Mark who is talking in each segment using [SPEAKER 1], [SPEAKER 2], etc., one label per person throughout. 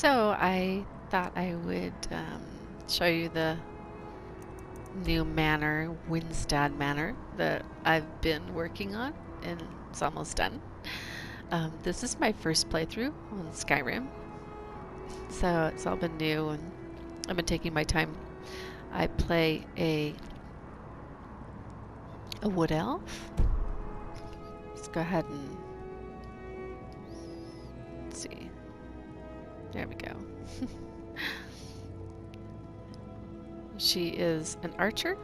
[SPEAKER 1] So I thought I would show you the new manor, Windstad Manor, that I've been working on, and it's almost done. This is my first playthrough on Skyrim, so it's all been new, and I've been taking my time. I play a wood elf. Let's go ahead and let's see. There we go. She is an archer.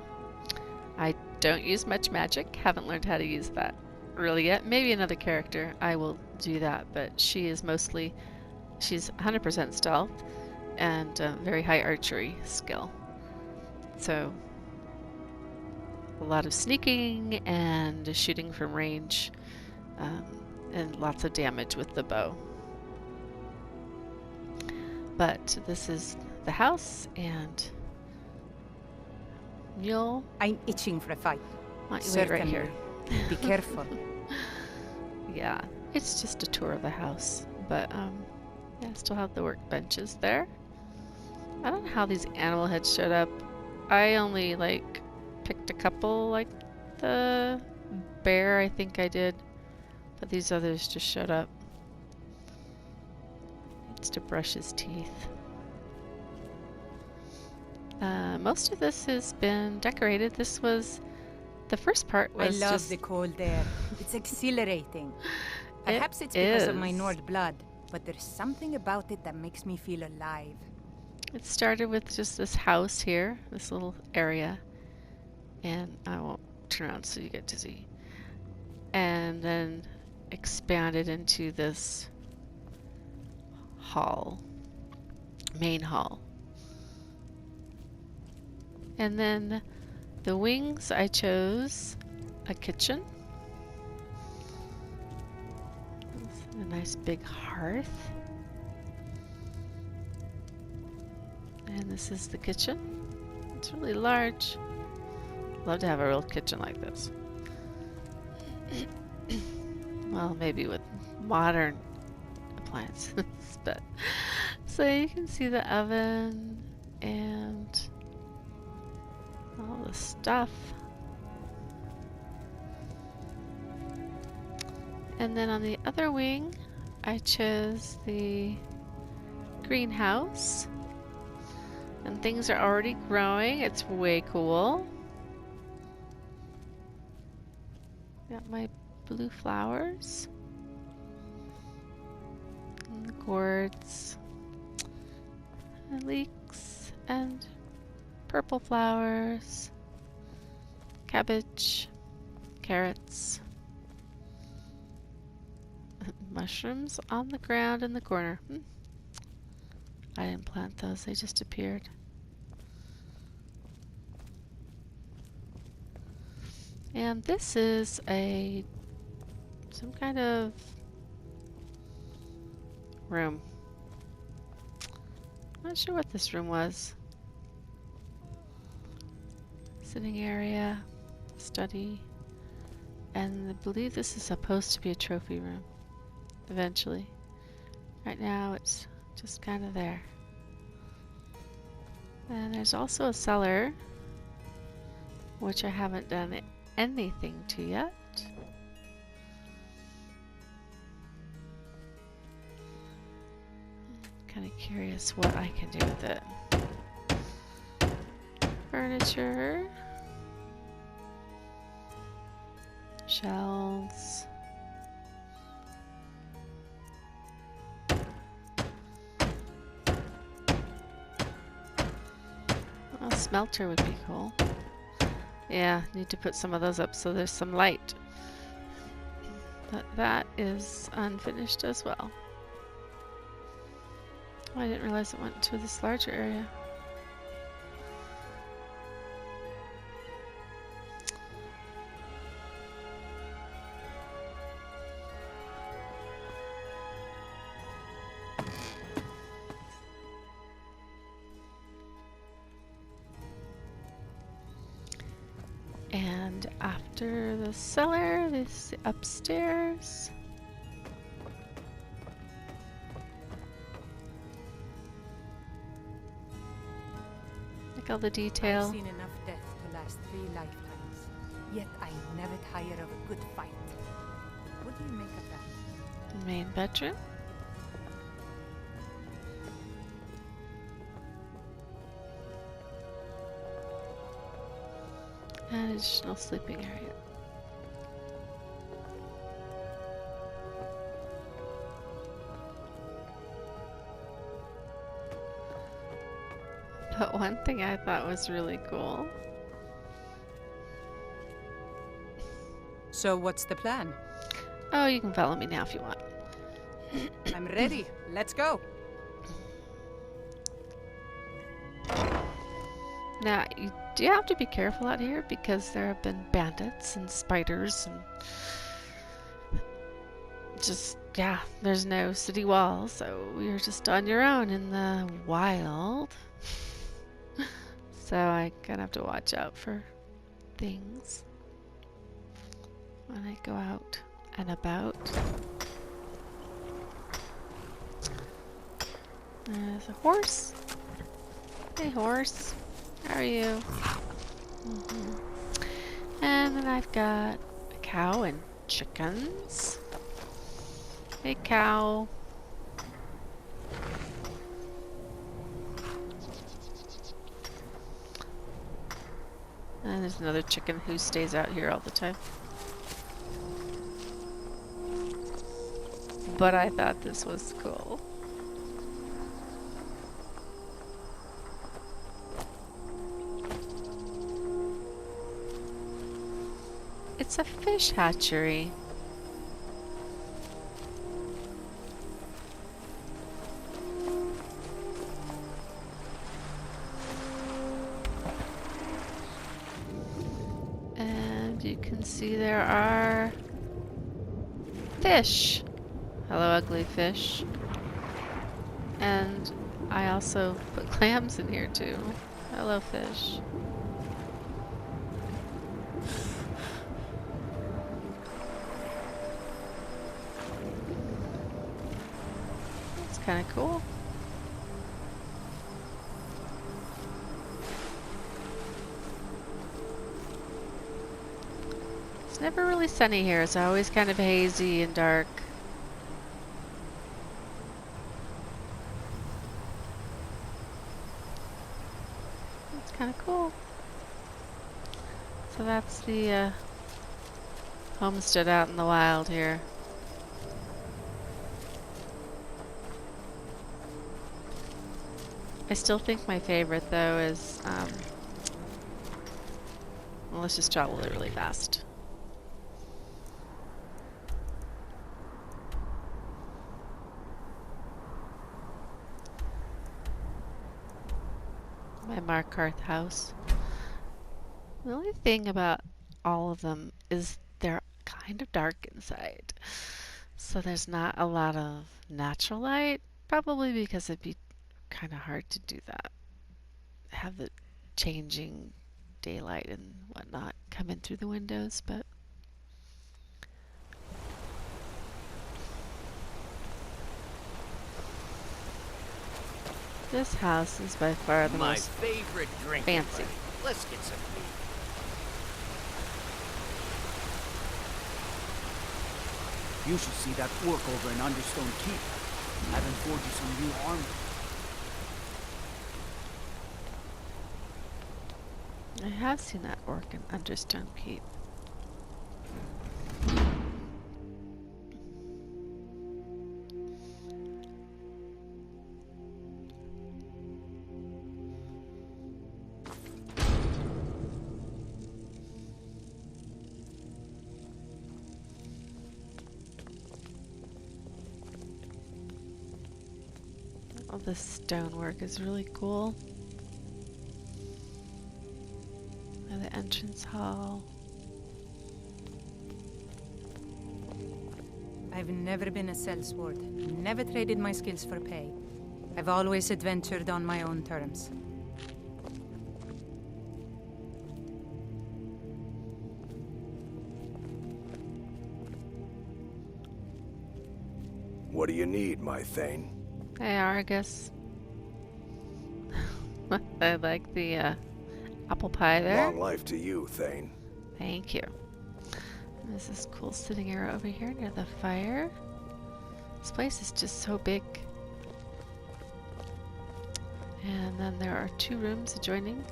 [SPEAKER 1] I don't use much magic. Haven't learned how to use that really yet. Maybe another character I will do that, but she is mostly, she's 100% stealth and very high archery skill. So a lot of sneaking and shooting from range, and lots of damage with the bow. But this is the house, and Mule.
[SPEAKER 2] I'm itching for a fight.
[SPEAKER 1] Why don't you wait right here?
[SPEAKER 2] Be careful.
[SPEAKER 1] Yeah, it's just a tour of the house, but yeah, I still have the workbenches there. I don't know how these animal heads showed up. I only like picked a couple, like the bear, I think I did, but these others just showed up. It's to brush his teeth. Most of this has been decorated. This was the first part was
[SPEAKER 2] I love the cold air. It's exhilarating. Perhaps it's because of my Nord blood, but there's something about it that makes me feel alive.
[SPEAKER 1] It started with just this house here, this little area, and I won't turn around so you get to see. And then expanded into this hall, main hall. And then the wings, I chose a kitchen. A nice big hearth. And this is the kitchen. It's really large. Love to have a real kitchen like this. Well, maybe with modern appliances, but so you can see the oven and all the stuff. And then on the other wing, I chose the greenhouse. And things are already growing. It's way cool. Got my blue flowers. And the gourds. And leeks and purple flowers. Cabbage. Carrots. Mushrooms on the ground in the corner. I didn't plant those, they just appeared. And this is some kind of room. Not sure what this room was. Sitting area, study, and I believe this is supposed to be a trophy room eventually. Right now it's just kind of there. And there's also a cellar, which I haven't done anything to yet. Kind of curious what I can do with it. Furniture. Shelves. A smelter would be cool. Yeah, need to put some of those up so there's some light. But that is unfinished as well. Oh, I didn't realize it went to this larger area. And after the cellar, this is the upstairs. all the detail.
[SPEAKER 2] I've seen enough death to last 3 lifetimes. Yet I never tire of a good fight. What do you make of that?
[SPEAKER 1] Main bedroom. An additional sleeping area. But one thing I thought was really cool.
[SPEAKER 2] So what's the plan?
[SPEAKER 1] Oh, you can follow me now if you want.
[SPEAKER 2] I'm ready. Let's go.
[SPEAKER 1] Now, you do have to be careful out here because there have been bandits and spiders and just, yeah, there's no city wall, so you're just on your own in the wild. So I kind of have to watch out for things when I go out and about. There's a horse. Hey, horse. How are you? And then I've got a cow and chickens. Hey, cow. And there's another chicken who stays out here all the time. But I thought this was cool. It's a fish hatchery. And you can see there are fish. Hello, ugly fish. And I also put clams in here too. Hello, fish. That's kind of cool. It's never really sunny here. It's always kind of hazy and dark. It's kind of cool. So that's the homestead out in the wild here. I still think my favorite though is, well, let's just travel it really fast. My Markarth house. The only thing about all of them is they're kind of dark inside. So there's not a lot of natural light, probably because it'd be kind of hard to do that. Have the changing daylight and whatnot come in through the windows, but this house is by far the
[SPEAKER 3] My
[SPEAKER 1] most
[SPEAKER 3] favorite drink.
[SPEAKER 1] fancy.
[SPEAKER 3] Let's get some meat.
[SPEAKER 4] You should see that orc over in Understone Keep. Haven't forged you some new armor.
[SPEAKER 1] I have seen that orc in Understone Keep. All this stonework is really cool. And the entrance hall.
[SPEAKER 2] I've never been a sellsword. Never traded my skills for pay. I've always adventured on my own terms.
[SPEAKER 5] What do you need, my Thane?
[SPEAKER 1] Hey, Argus. I like the apple pie there.
[SPEAKER 5] Long life to you, Thane.
[SPEAKER 1] Thank you. There's this cool sitting area over here near the fire. This place is just so big. And then there are 2 rooms adjoining.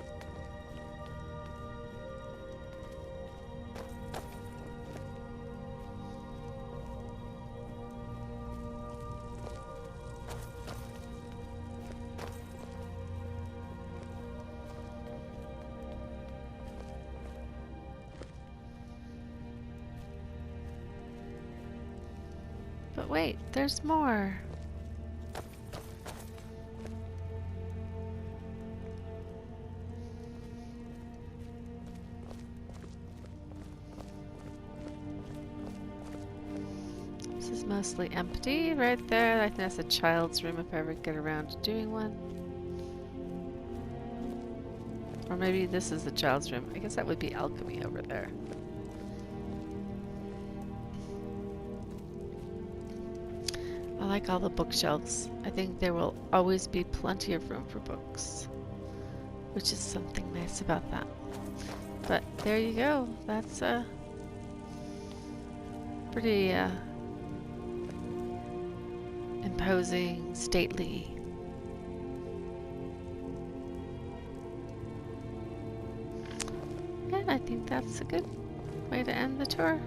[SPEAKER 1] But wait, there's more. This is mostly empty right there. I think that's a child's room if I ever get around to doing one. Or maybe this is the child's room. I guess that would be alchemy over there. I like all the bookshelves. I think there will always be plenty of room for books, which is something nice about that. But there you go. That's pretty imposing, stately. And I think that's a good way to end the tour.